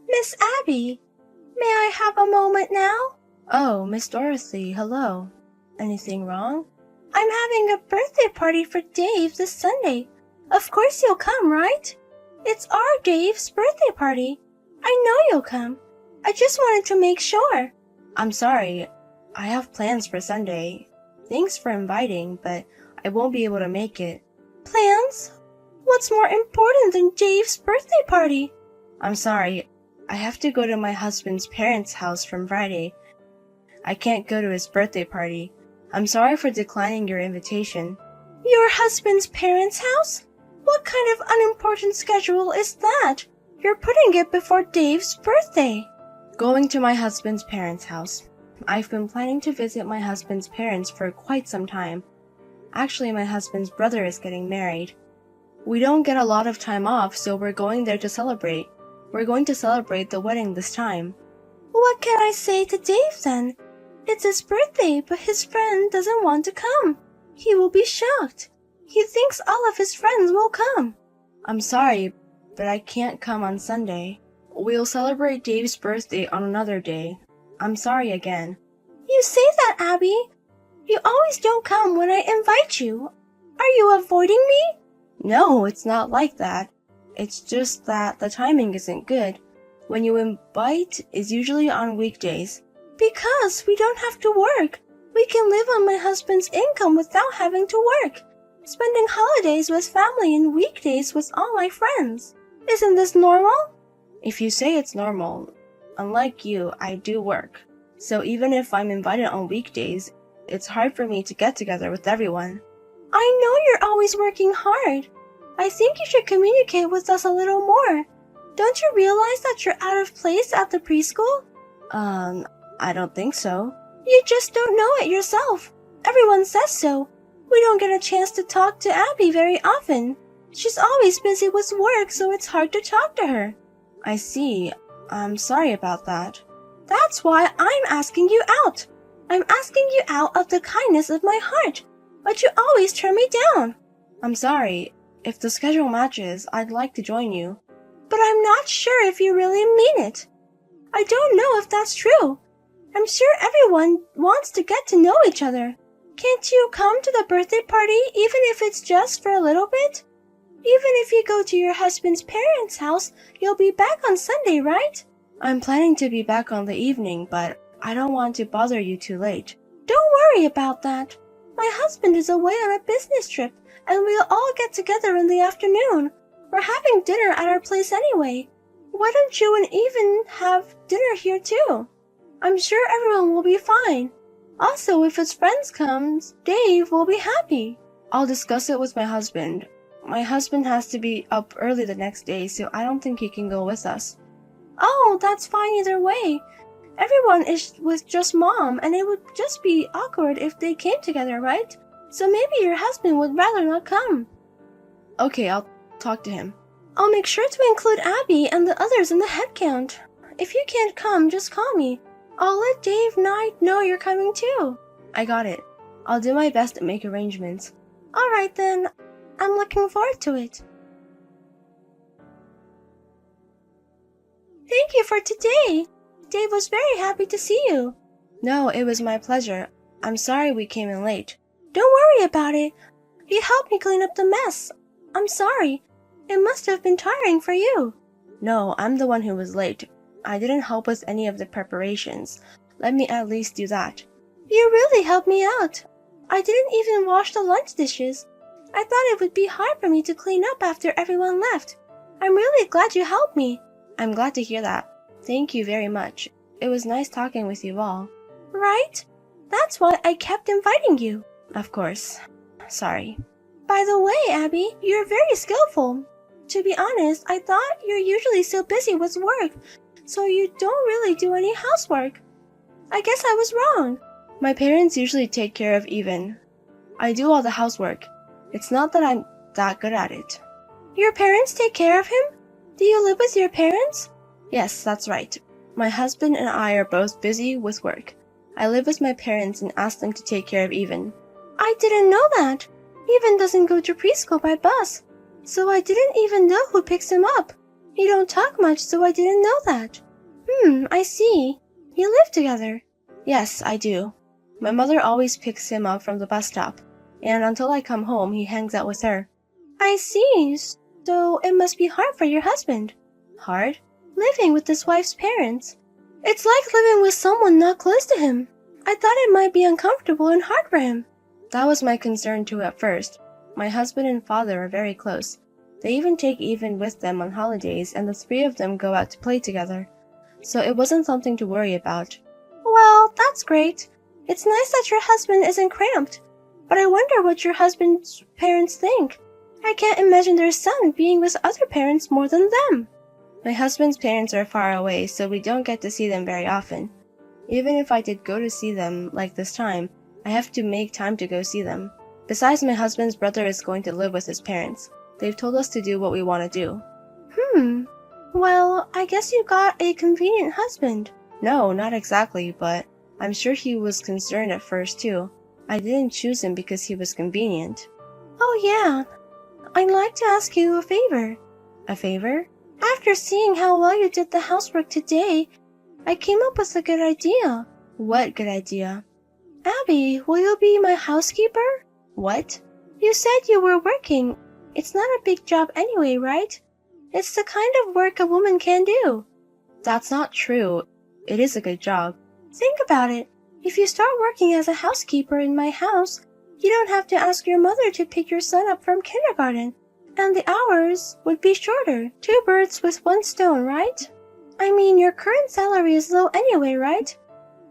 Miss Abby, may I have a moment now? Oh, Miss Dorothy, hello. Anything wrong? I'm having a birthday party for Dave this Sunday. Of course you'll come, right? It's our Dave's birthday party. I know you'll come. I just wanted to make sure. I'm sorry. I have plans for Sunday. Thanks for inviting, but I won't be able to make it. Plans? What's more important than Dave's birthday party? I'm sorry. I have to go to my husband's parents' house from Friday. I can't go to his birthday party. I'm sorry for declining your invitation. Your husband's parents' house? What kind of unimportant schedule is that? You're putting it before Dave's birthday. Going to my husband's parents' house. I've been planning to visit my husband's parents for quite some time. Actually, my husband's brother is getting married. We don't get a lot of time off, so we're going there to celebrate. We're going to celebrate the wedding this time. What can I say to Dave then? It's his birthday, but his friend doesn't want to come. He will be shocked. He thinks all of his friends will come. I'm sorry, but I can't come on Sunday. We'll celebrate Dave's birthday on another day. I'm sorry again. You say that, Abby. You always don't come when I invite you. Are you avoiding me? No, it's not like that. It's just that the timing isn't good. When you invite is usually on weekdays. Because we don't have to work. We can live on my husband's income without having to work. Spending holidays with family and weekdays with all my friends. Isn't this normal? If you say it's normal, unlike you, I do work. So even if I'm invited on weekdays, it's hard for me to get together with everyone. I know you're always working hard. I think you should communicate with us a little more. Don't you realize that you're out of place at the preschool? I don't think so. You just don't know it yourself. Everyone says so. We don't get a chance to talk to Abby very often. She's always busy with work, so it's hard to talk to her. I see. I'm sorry about that. That's why I'm asking you out. I'm asking you out of the kindness of my heart, but you always turn me down. I'm sorry. If the schedule matches, I'd like to join you. But I'm not sure if you really mean it. I don't know if that's true. I'm sure everyone wants to get to know each other. Can't you come to the birthday party even if it's just for a little bit? Even if you go to your husband's parents' house, you'll be back on Sunday, right? I'm planning to be back on the evening, but I don't want to bother you too late. Don't worry about that. My husband is away on a business trip, and we'll all get together in the afternoon. We're having dinner at our place anyway. Why don't you and even have dinner here too? I'm sure everyone will be fine. Also, if his friends come, Dave will be happy. I'll discuss it with my husband. My husband has to be up early the next day, so I don't think he can go with us. Oh, that's fine either way. Everyone is with just Mom, and it would just be awkward if they came together, right? So maybe your husband would rather not come. Okay, I'll talk to him. I'll make sure to include Abby and the others in the head count. If you can't come, just call me. I'll let Dave Knight know you're coming too. I got it. I'll do my best to make arrangements. Alright then. I'm looking forward to it. Thank you for today. Dave was very happy to see you. No, it was my pleasure. I'm sorry we came in late. Don't worry about it. You helped me clean up the mess. I'm sorry. It must have been tiring for you. No, I'm the one who was late. I didn't help with any of the preparations. Let me at least do that. You really helped me out. I didn't even wash the lunch dishes. I thought it would be hard for me to clean up after everyone left. I'm really glad you helped me. I'm glad to hear that. Thank you very much. It was nice talking with you all. Right? That's why I kept inviting you. Of course. Sorry. By the way, Abby, you're very skillful. To be honest, I thought you're usually so busy with work, so you don't really do any housework. I guess I was wrong. My parents usually take care of Even. I do all the housework. It's not that I'm that good at it. Your parents take care of him? Do you live with your parents? Yes, that's right. My husband and I are both busy with work. I live with my parents and ask them to take care of Even. I didn't know that. Even doesn't go to preschool by bus, so I didn't even know who picks him up. You don't talk much, so I didn't know that. I see. You live together. Yes, I do. My mother always picks him up from the bus stop, and until I come home, he hangs out with her. I see. So it must be hard for your husband. Hard? Living with his wife's parents. It's like living with someone not close to him. I thought it might be uncomfortable and hard for him. That was my concern too at first. My husband and father are very close. They even take Even with them on holidays, and the three of them go out to play together. So it wasn't something to worry about. Well, that's great. It's nice that your husband isn't cramped. But I wonder what your husband's parents think. I can't imagine their son being with other parents more than them. My husband's parents are far away, so we don't get to see them very often. Even if I did go to see them, like this time, I have to make time to go see them. Besides, my husband's brother is going to live with his parents. They've told us to do what we want to do. Well, I guess you got a convenient husband. No, not exactly, but I'm sure he was concerned at first too. I didn't choose him because he was convenient. Oh yeah, I'd like to ask you a favor. A favor? After seeing how well you did the housework today, I came up with a good idea. What good idea? Abby, will you be my housekeeper? What? You said you were working. It's not a big job anyway, right? It's the kind of work a woman can do. That's not true. It is a good job. Think about it. If you start working as a housekeeper in my house, you don't have to ask your mother to pick your son up from kindergarten. And the hours would be shorter. 2 birds with 1 stone, right? I mean, your current salary is low anyway, right?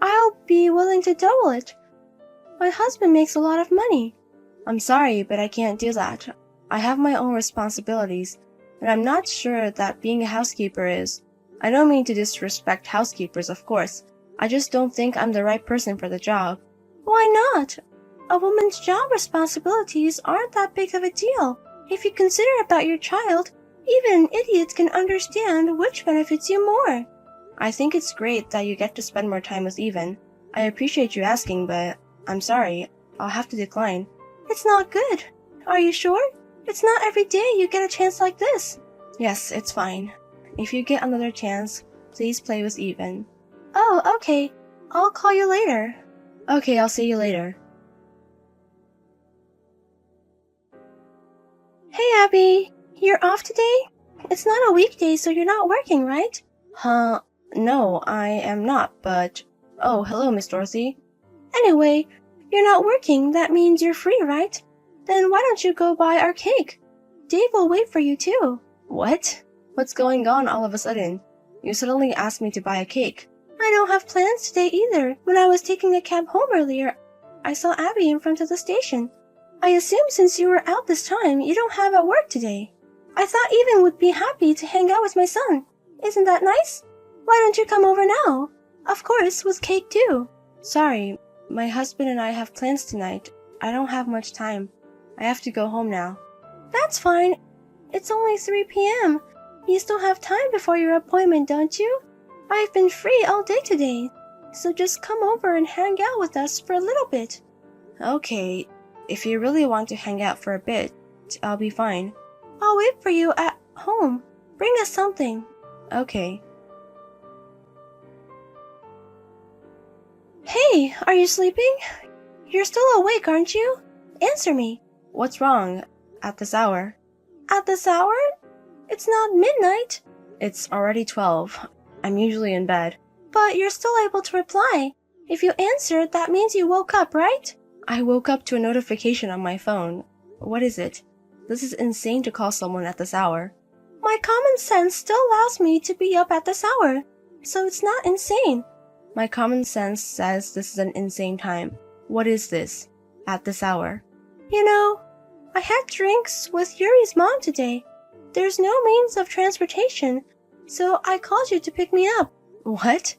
I'll be willing to double it. My husband makes a lot of money. I'm sorry, but I can't do that. I have my own responsibilities, and I'm not sure that being a housekeeper is. I don't mean to disrespect housekeepers, of course. I just don't think I'm the right person for the job. Why not? A woman's job responsibilities aren't that big of a deal. If you consider about your child, even an idiot can understand which benefits you more. I think it's great that you get to spend more time with Even. I appreciate you asking, but I'm sorry. I'll have to decline. It's not good. Are you sure? It's not every day you get a chance like this. Yes, it's fine. If you get another chance, please play with Even. Oh, okay. I'll call you later. Okay, I'll see you later. Hey, Abby. You're off today? It's not a weekday, so you're not working, right? Huh? No, I am not, but... Oh, hello, Miss Dorothy. Anyway, you're not working. That means you're free, right? Then why don't you go buy our cake? Dave will wait for you, too. What? What's going on all of a sudden? You suddenly asked me to buy a cake. I don't have plans today either. When I was taking a cab home earlier, I saw Abby in front of the station. I assume since you were out this time, you don't have at work today. I thought Even would be happy to hang out with my son. Isn't that nice? Why don't you come over now? Of course, with cake too. Sorry, my husband and I have plans tonight. I don't have much time. I have to go home now. That's fine. It's only 3 p.m. You still have time before your appointment, don't you? I've been free all day today, so just come over and hang out with us for a little bit. Okay, if you really want to hang out for a bit, I'll be fine. I'll wait for you at home. Bring us something. Okay. Hey, are you sleeping? You're still awake, aren't you? Answer me. What's wrong? At this hour? At this hour? It's not midnight. It's already 12. I'm usually in bed. But you're still able to reply. If you answered, that means you woke up, right? I woke up to a notification on my phone. What is it? This is insane to call someone at this hour. My common sense still allows me to be up at this hour, so it's not insane. My common sense says this is an insane time. What is this? At this hour? You know, I had drinks with Yuri's mom today. There's no means of transportation, so I called you to pick me up. What?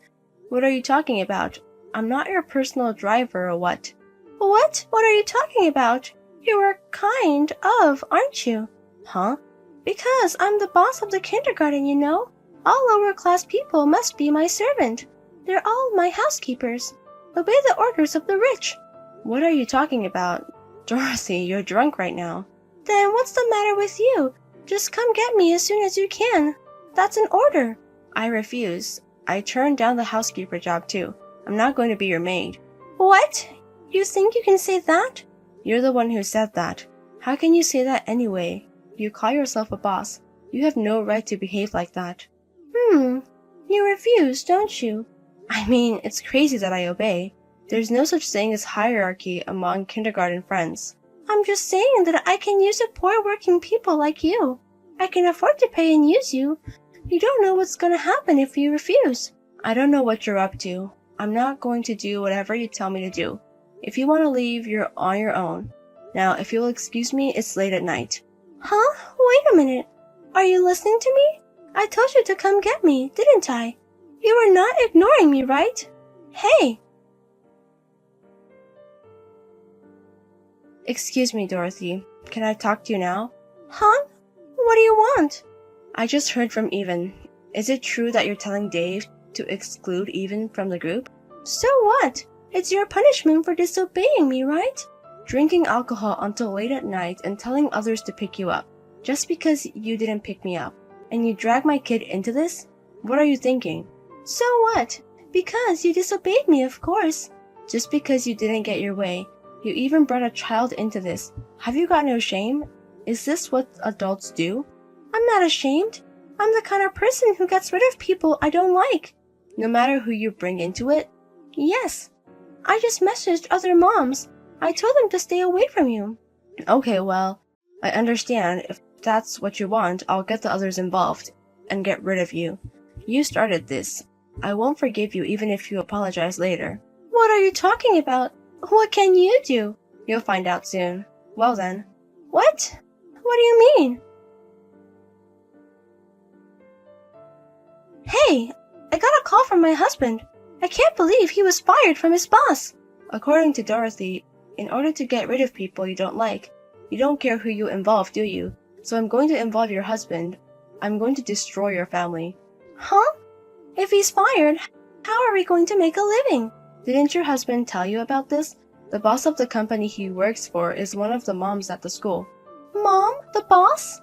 What are you talking about? I'm not your personal driver or what? What? What are you talking about? You are kind of, aren't you? Huh? Because I'm the boss of the kindergarten, you know. All lower-class people must be my servant. They're all my housekeepers. Obey the orders of the rich. What are you talking about? Dorothy, you're drunk right now. Then what's the matter with you? Just come get me as soon as you can. That's an order. I refuse. I turned down the housekeeper job too. I'm not going to be your maid. What? You think you can say that? You're the one who said that. How can you say that anyway? You call yourself a boss. You have no right to behave like that. You refuse, don't you? I mean, it's crazy that I obey. There's no such thing as hierarchy among kindergarten friends. I'm just saying that I can use a poor working people like you. I can afford to pay and use you. You don't know what's gonna happen if you refuse. I don't know what you're up to. I'm not going to do whatever you tell me to do. If you want to leave, you're on your own. Now, if you'll excuse me, it's late at night. Huh? Wait a minute. Are you listening to me? I told you to come get me, didn't I? You were not ignoring me, right? Hey! Excuse me, Dorothy. Can I talk to you now? Huh? What do you want? I just heard from Even. Is it true that you're telling Dave to exclude Even from the group? So what? It's your punishment for disobeying me, right? Drinking alcohol until late at night and telling others to pick you up. Just because you didn't pick me up. And you drag my kid into this? What are you thinking? So what? Because you disobeyed me, of course. Just because you didn't get your way. You even brought a child into this. Have you got no shame? Is this what adults do? I'm not ashamed. I'm the kind of person who gets rid of people I don't like. No matter who you bring into it? Yes. I just messaged other moms. I told them to stay away from you. Okay, well, I understand. If that's what you want, I'll get the others involved and get rid of you. You started this. I won't forgive you even if you apologize later. What are you talking about? What can you do? You'll find out soon. Well then. What? What do you mean? Hey, I got a call from my husband. I can't believe he was fired from his boss. According to Dorothy, in order to get rid of people you don't like, you don't care who you involve, do you? So I'm going to involve your husband. I'm going to destroy your family. Huh? If he's fired, how are we going to make a living? Didn't your husband tell you about this? The boss of the company he works for is one of the moms at the school. Mom? The boss?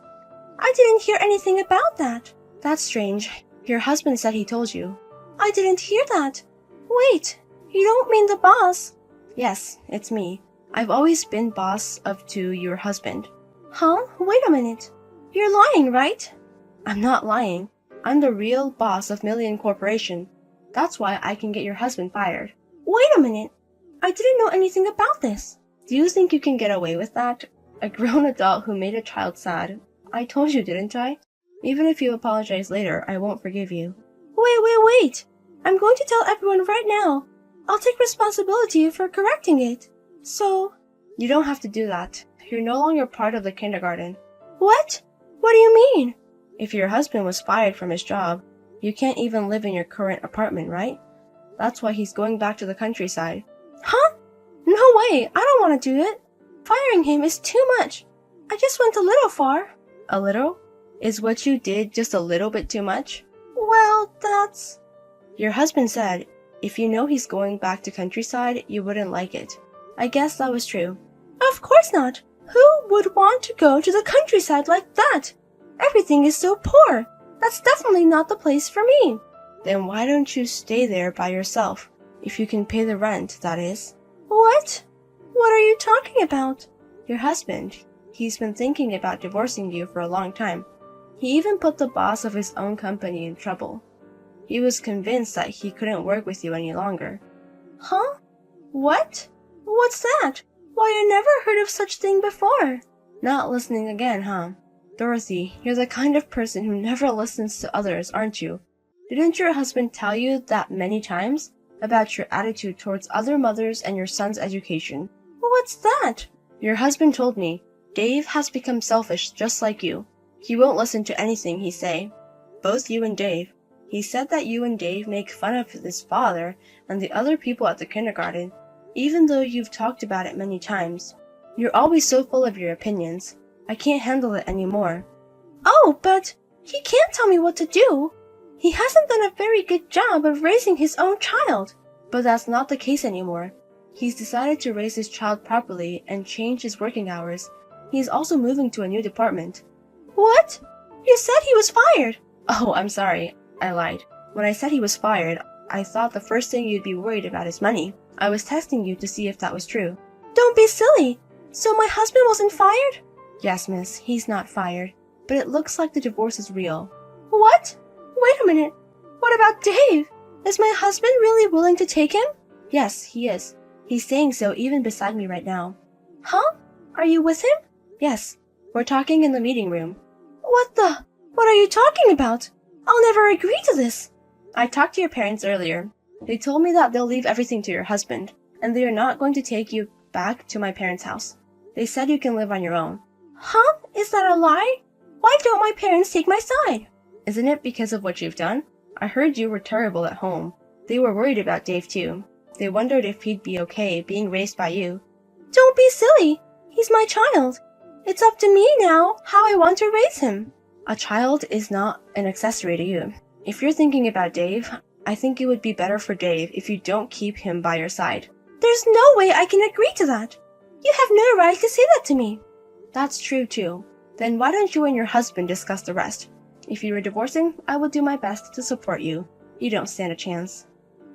I didn't hear anything about that. That's strange. Your husband said he told you. I didn't hear that. Wait, you don't mean the boss? Yes, it's me. I've always been boss to your husband. Huh? Wait a minute. You're lying, right? I'm not lying. I'm the real boss of Million Corporation. That's why I can get your husband fired. Wait a minute. I didn't know anything about this. Do you think you can get away with that? A grown adult who made a child sad. I told you, didn't I? Even if you apologize later, I won't forgive you. Wait. I'm going to tell everyone right now. I'll take responsibility for correcting it. So... You don't have to do that. You're no longer part of the kindergarten. What? What do you mean? If your husband was fired from his job, you can't even live in your current apartment, right? That's why he's going back to the countryside. Huh? No way, I don't want to do it. Firing him is too much. I just went a little far. A little? Is what you did just a little bit too much? Well, that's... Your husband said, if you know he's going back to countryside, you wouldn't like it. I guess that was true. Of course not. Who would want to go to the countryside like that? Everything is so poor. That's definitely not the place for me. Then why don't you stay there by yourself? If you can pay the rent, that is. What? What are you talking about? Your husband. He's been thinking about divorcing you for a long time. He even put the boss of his own company in trouble. He was convinced that he couldn't work with you any longer. Huh? What? What's that? Why, I never heard of such thing before. Not listening again, huh? Dorothy, you're the kind of person who never listens to others, aren't you? Didn't your husband tell you that many times? About your attitude towards other mothers and your son's education. What's that? Your husband told me. Dave has become selfish just like you. He won't listen to anything he say. Both you and Dave. He said that you and Dave make fun of his father and the other people at the kindergarten, even though you've talked about it many times. You're always so full of your opinions. I can't handle it anymore. Oh, but he can't tell me what to do. He hasn't done a very good job of raising his own child. But that's not the case anymore. He's decided to raise his child properly and change his working hours. He's also moving to a new department. What? You said he was fired. Oh, I'm sorry. I lied. When I said he was fired, I thought the first thing you'd be worried about is money. I was testing you to see if that was true. Don't be silly! So my husband wasn't fired? Yes, miss, he's not fired. But it looks like the divorce is real. What? Wait a minute. What about Dave? Is my husband really willing to take him? Yes, he is. He's saying so even beside me right now. Huh? Are you with him? Yes. We're talking in the meeting room. What are you talking about? I'll never agree to this. I talked to your parents earlier. They told me that they'll leave everything to your husband, and they are not going to take you back to my parents' house. They said you can live on your own. Huh? Is that a lie? Why don't my parents take my side? Isn't it because of what you've done? I heard you were terrible at home. They were worried about Dave too. They wondered if he'd be okay being raised by you. Don't be silly. He's my child. It's up to me now how I want to raise him. A child is not an accessory to you. If you're thinking about Dave, I think it would be better for Dave if you don't keep him by your side. There's no way I can agree to that. You have no right to say that to me. That's true too. Then why don't you and your husband discuss the rest? If you were divorcing, I would do my best to support you. You don't stand a chance.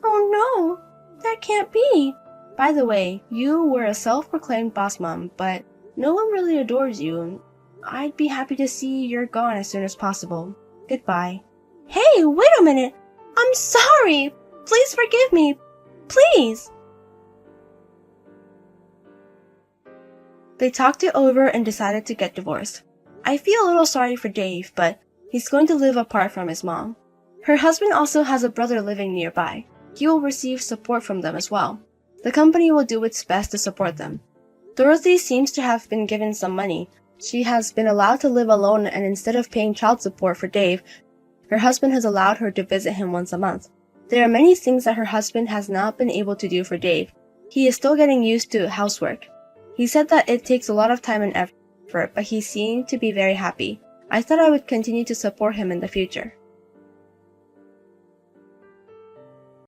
Oh no, that can't be. By the way, you were a self-proclaimed boss mom, but no one really adores you. I'd be happy to see you're gone as soon as possible. Goodbye. Hey, wait a minute. I'm sorry. Please forgive me. Please. They talked it over and decided to get divorced. I feel a little sorry for Dave, but he's going to live apart from his mom. Her husband also has a brother living nearby. He will receive support from them as well. The company will do its best to support them. Dorothy seems to have been given some money. She has been allowed to live alone, and instead of paying child support for Dave, her husband has allowed her to visit him once a month. There are many things that her husband has not been able to do for Dave. He is still getting used to housework. He said that it takes a lot of time and effort, but he seemed to be very happy. I thought I would continue to support him in the future.